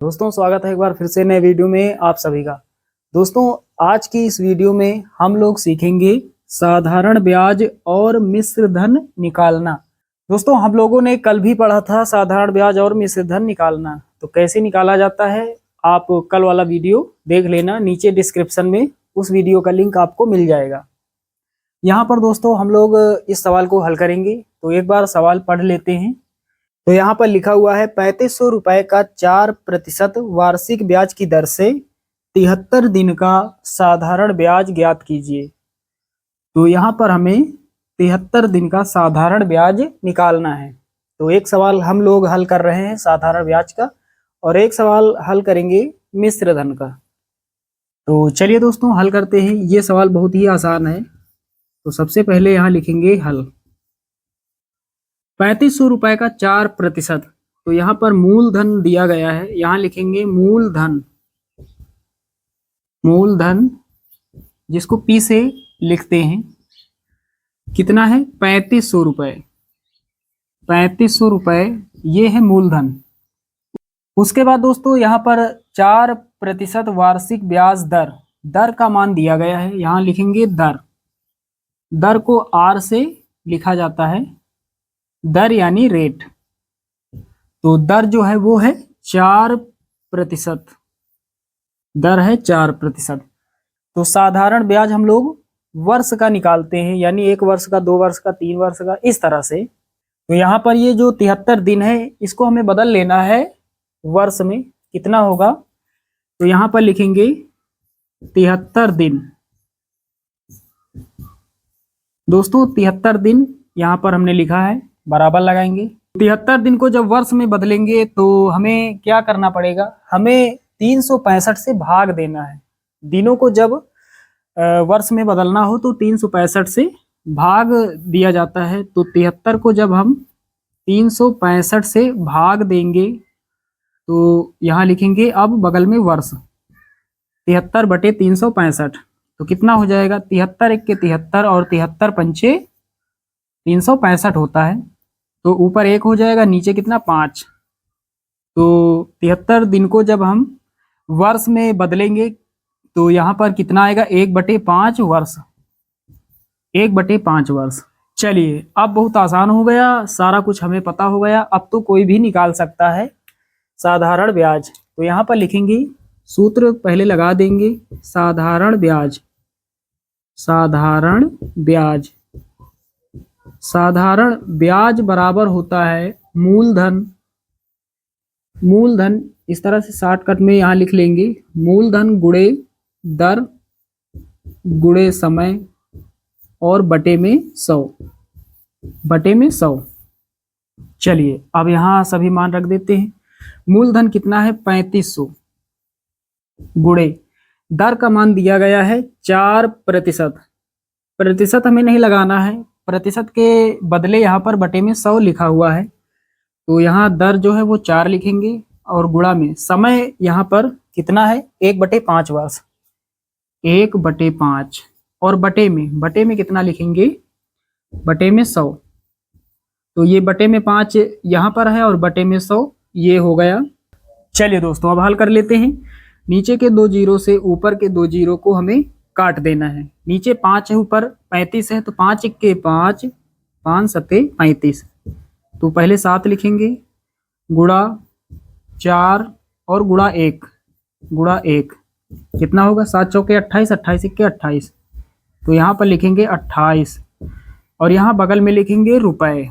दोस्तों स्वागत है एक बार फिर से नए वीडियो में आप सभी का। दोस्तों आज की इस वीडियो में हम लोग सीखेंगे साधारण ब्याज और मिश्र धन निकालना। दोस्तों हम लोगों ने कल भी पढ़ा था साधारण ब्याज और मिश्र धन निकालना, तो कैसे निकाला जाता है आप कल वाला वीडियो देख लेना, नीचे डिस्क्रिप्शन में उस वीडियो का लिंक आपको मिल जाएगा। यहाँ पर दोस्तों हम लोग इस सवाल को हल करेंगे, तो एक बार सवाल पढ़ लेते हैं। तो यहाँ पर लिखा हुआ है 3500 रुपए का 4% वार्षिक ब्याज की दर से 73 दिन का साधारण ब्याज ज्ञात कीजिए। तो यहाँ पर हमें 73 दिन का साधारण ब्याज निकालना है। तो एक सवाल हम लोग हल कर रहे हैं साधारण ब्याज का और एक सवाल हल करेंगे मिश्र धन का। तो चलिए दोस्तों हल करते हैं। ये सवाल बहुत ही आसान है। तो सबसे पहले यहाँ लिखेंगे हल। 3500 रुपए का 4%, तो यहाँ पर मूलधन दिया गया है, यहाँ लिखेंगे मूलधन। मूलधन जिसको पी से लिखते हैं, कितना है 3500 रुपए। 3500 रुपए ये है मूलधन। उसके बाद दोस्तों यहाँ पर 4% वार्षिक ब्याज दर, दर का मान दिया गया है, यहाँ लिखेंगे दर। दर को आर से लिखा जाता है, दर यानी रेट। तो दर जो है वो है 4%, दर है 4%। तो साधारण ब्याज हम लोग वर्ष का निकालते हैं, यानी 1 वर्ष का, 2 वर्ष का, 3 वर्ष का, इस तरह से। तो यहाँ पर ये जो 73 दिन है इसको हमें बदल लेना है वर्ष में, कितना होगा। तो यहाँ पर लिखेंगे 73 दिन। दोस्तों 73 दिन यहाँ पर हमने लिखा है, बराबर लगाएंगे। 73 दिन को जब वर्ष में बदलेंगे तो हमें क्या करना पड़ेगा, हमें 365 से भाग देना है। दिनों को जब वर्ष में बदलना हो तो 365 से भाग दिया जाता है। तो 73 को जब हम 365 से भाग देंगे तो यहाँ लिखेंगे अब बगल में वर्ष, 73 बटे 365। तो कितना हो जाएगा, 73 एक के 73 और 73 पंचे 365 होता है। तो ऊपर 1 हो जाएगा, नीचे कितना 5। तो 73 दिन को जब हम वर्ष में बदलेंगे तो यहाँ पर कितना आएगा, 1/5 वर्ष। 1/5 वर्ष। चलिए अब बहुत आसान हो गया, सारा कुछ हमें पता हो गया। अब तो कोई भी निकाल सकता है साधारण ब्याज। तो यहाँ पर लिखेंगे, सूत्र पहले लगा देंगे, साधारण ब्याज। साधारण ब्याज, साधारण ब्याज बराबर होता है मूलधन। मूलधन इस तरह से शॉर्टकट में यहाँ लिख लेंगे, मूलधन गुणे दर गुणे समय और बटे में 100। बटे में 100। चलिए अब यहाँ सभी मान रख देते हैं। मूलधन कितना है 3500, गुणे दर का मान दिया गया है 4%। प्रतिशत हमें नहीं लगाना है, प्रतिशत के बदले यहाँ पर बटे में 100 लिखा हुआ है। तो यहाँ दर जो है वो 4 लिखेंगे और गुणा में समय यहाँ पर कितना है 1/5 वर्ष। 1/5 और बटे में कितना लिखेंगे, बटे में 100। तो ये बटे में 5 यहाँ पर है और बटे में 100 ये हो गया। चलिए दोस्तों अब हल कर लेते हैं। नीचे के 2 जीरो से ऊपर के 2 जीरो को हमें काट देना है। नीचे 5 है, ऊपर 35 है, तो 5 एक के 5, 5 सते 35। तो पहले 7 लिखेंगे, गुणा 4 और गुणा 1, गुणा 1 कितना होगा, 7 चौके 28, 28 एक के 28। तो यहाँ पर लिखेंगे 28 और यहाँ बगल में लिखेंगे रुपए।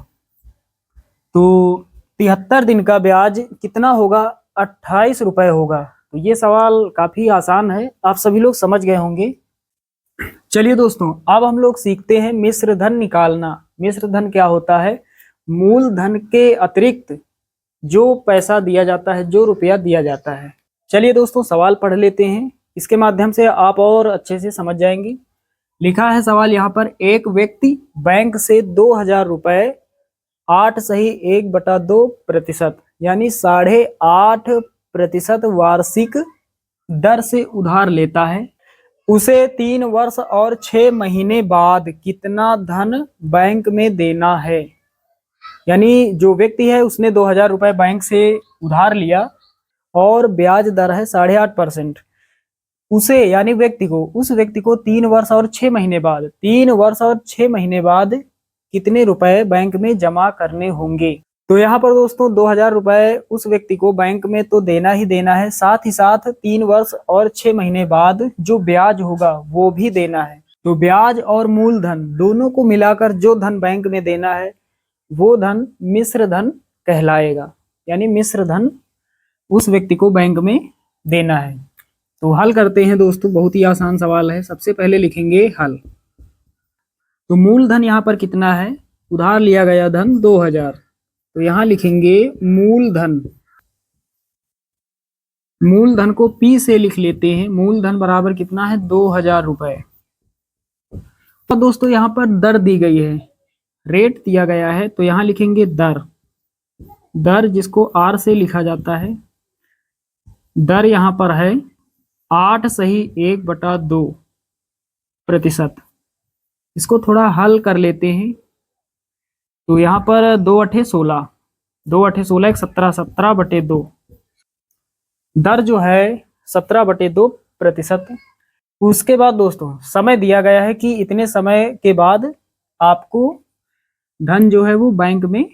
तो 73 दिन का ब्याज कितना होगा, 28 रुपए होगा। तो ये सवाल काफी आसान है, आप सभी लोग समझ गए होंगे। चलिए दोस्तों अब हम लोग सीखते हैं मिश्र धन निकालना। मिश्र धन क्या होता है, मूलधन के अतिरिक्त जो पैसा दिया जाता है, जो रुपया दिया जाता है। चलिए दोस्तों सवाल पढ़ लेते हैं, इसके माध्यम से आप और अच्छे से समझ जाएंगे। लिखा है सवाल यहाँ पर, एक व्यक्ति बैंक से 2000 रुपए 8 सही 1/2% यानी 8.5% वार्षिक दर से उधार लेता है। उसे 3 वर्ष और 6 महीने बाद कितना धन बैंक में देना है। यानी जो व्यक्ति है उसने 2000 रुपए बैंक से उधार लिया और ब्याज दर है 8.5%, उसे यानी व्यक्ति को, उस व्यक्ति को 3 वर्ष और 6 महीने बाद, 3 वर्ष और 6 महीने बाद कितने रुपए बैंक में जमा करने होंगे। तो यहाँ पर दोस्तों 2000 रुपए उस व्यक्ति को बैंक में तो देना ही देना है, साथ ही साथ 3 वर्ष और 6 महीने बाद जो ब्याज होगा वो भी देना है। तो ब्याज और मूलधन दोनों को मिलाकर जो धन बैंक में देना है वो धन मिश्र धन कहलाएगा, यानी मिश्र धन उस व्यक्ति को बैंक में देना है। तो हल करते हैं दोस्तों, बहुत ही आसान सवाल है। सबसे पहले लिखेंगे हल। तो मूलधन यहाँ पर कितना है, उधार लिया गया धन 2000, तो यहाँ लिखेंगे मूलधन। मूलधन को P से लिख लेते हैं, मूलधन बराबर कितना है 2000 रुपए। तो दोस्तों यहाँ पर दर दी गई है, रेट दिया गया है, तो यहाँ लिखेंगे दर। दर जिसको R से लिखा जाता है, दर यहाँ पर है 8 सही 1/2%। इसको थोड़ा हल कर लेते हैं। तो यहाँ पर 2 अठे 16, 2 अठे 16 17, 17/2। दर जो है 17/2%। उसके बाद दोस्तों समय दिया गया है कि इतने समय के बाद आपको धन जो है वो बैंक में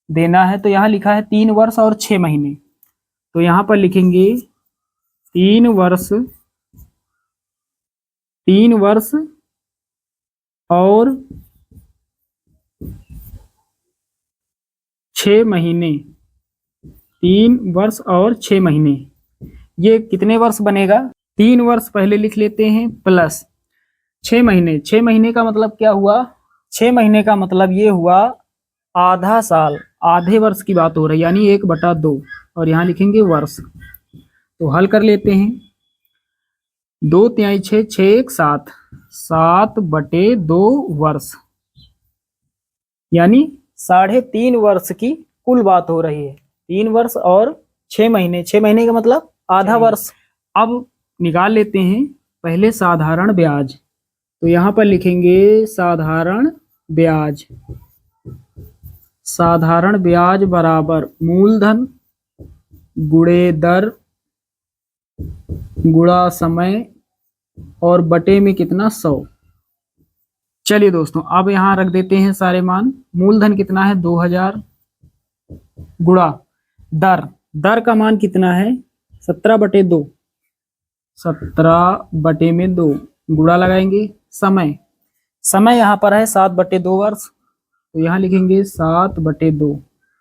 देना है। तो यहाँ लिखा है 3 वर्ष और 6 महीने, तो यहाँ पर लिखेंगे 3 वर्ष, 3 वर्ष और 6 महीने, 3 वर्ष और 6 महीने। ये कितने वर्ष बनेगा, 3 वर्ष पहले लिख लेते हैं प्लस 6 महीने। 6 महीने का मतलब क्या हुआ, 6 महीने का मतलब ये हुआ आधा साल, आधे वर्ष की बात हो रही है, यानी 1/2, और यहाँ लिखेंगे वर्ष। तो हल कर लेते हैं। 2 तिहाई 6, 6 1 7, 7/2 वर्ष, यानी 3.5 वर्ष की कुल बात हो रही है। 3 वर्ष और 6 महीने, 6 महीने का मतलब आधा वर्ष। अब निकाल लेते हैं पहले साधारण ब्याज। तो यहाँ पर लिखेंगे साधारण ब्याज। साधारण ब्याज बराबर मूलधन गुणे दर गुणा समय और बटे में कितना 100। चलिए दोस्तों अब यहाँ रख देते हैं सारे मान। मूलधन कितना है 2000 गुणा दर, दर का मान कितना है 17/2, 17/2 गुणा लगाएंगे समय, समय यहाँ पर है 7/2 वर्ष, तो यहाँ लिखेंगे 7/2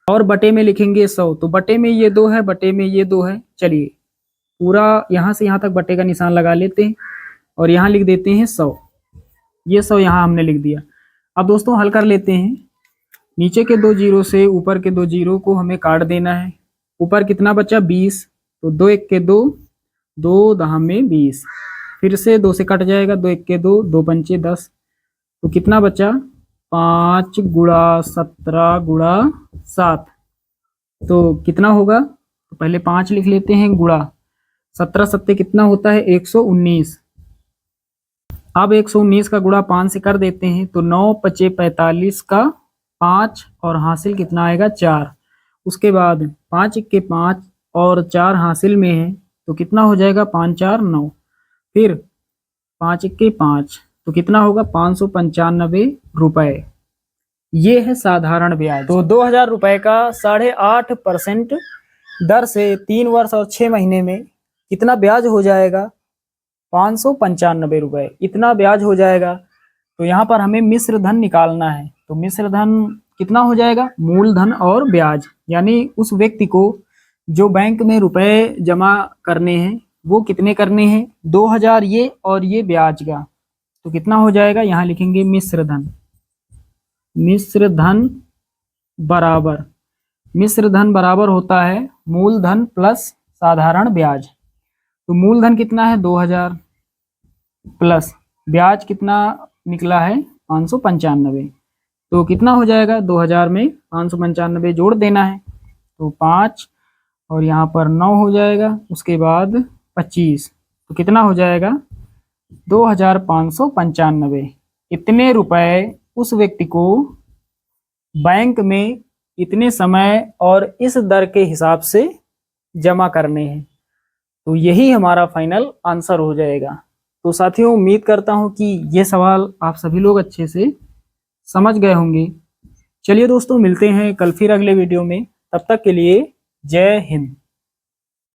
और बटे में लिखेंगे 100। तो बटे में ये 2 है, बटे में ये 2 है। चलिए पूरा यहाँ से यहाँ तक बटे का निशान लगा लेते हैं और यहाँ लिख देते हैं 100। ये 100 यहाँ हमने लिख दिया। अब दोस्तों हल कर लेते हैं। नीचे के 2 जीरो से ऊपर के 2 जीरो को हमें काट देना है। ऊपर कितना बचा 20, तो 2 1 के 2, 2 10 में 20, फिर से 2 से कट जाएगा, 2 1 के 2, 2 पंचे 10, तो कितना बचा 5 गुणा 17 गुणा 7, तो कितना होगा, तो पहले 5 लिख लेते हैं गुणा 17 सत्ते कितना होता है 119। अब 119 का गुणा 5 से कर देते हैं, तो 9 पचे 45 का 5 और हासिल कितना आएगा 4। उसके बाद 5 1 के 5 और 4 हासिल में है, तो कितना हो जाएगा 5 4 9, फिर 5 1 के 5, तो कितना होगा 595 रुपए। ये है साधारण ब्याज। तो 2000 रुपए का 8.5% दर से 3 वर्ष और 6 महीने में कितना ब्याज हो जाएगा 595 रुपए, इतना ब्याज हो जाएगा। तो यहाँ पर हमें मिश्र धन निकालना है। तो मिश्र धन कितना हो जाएगा, मूलधन और ब्याज, यानी उस व्यक्ति को जो बैंक में रुपए जमा करने हैं वो कितने करने हैं 2000 ये और ये ब्याज का, तो कितना हो जाएगा, यहाँ लिखेंगे मिश्र धन। मिश्र धन बराबर, मिश्र धन बराबर होता है मूलधन प्लस साधारण ब्याज। तो मूलधन कितना है 2000 प्लस ब्याज कितना निकला है 595, तो कितना हो जाएगा 2000 में 595 जोड़ देना है, तो 5 और यहाँ पर 9 हो जाएगा, उसके बाद 25, तो कितना हो जाएगा 2595। इतने रुपए उस व्यक्ति को बैंक में इतने समय और इस दर के हिसाब से जमा करने हैं। तो यही हमारा फाइनल आंसर हो जाएगा। तो साथियों, उम्मीद करता हूं कि ये सवाल आप सभी लोग अच्छे से समझ गए होंगे। चलिए दोस्तों, मिलते हैं कल फिर अगले वीडियो में। तब तक के लिए जय हिंद।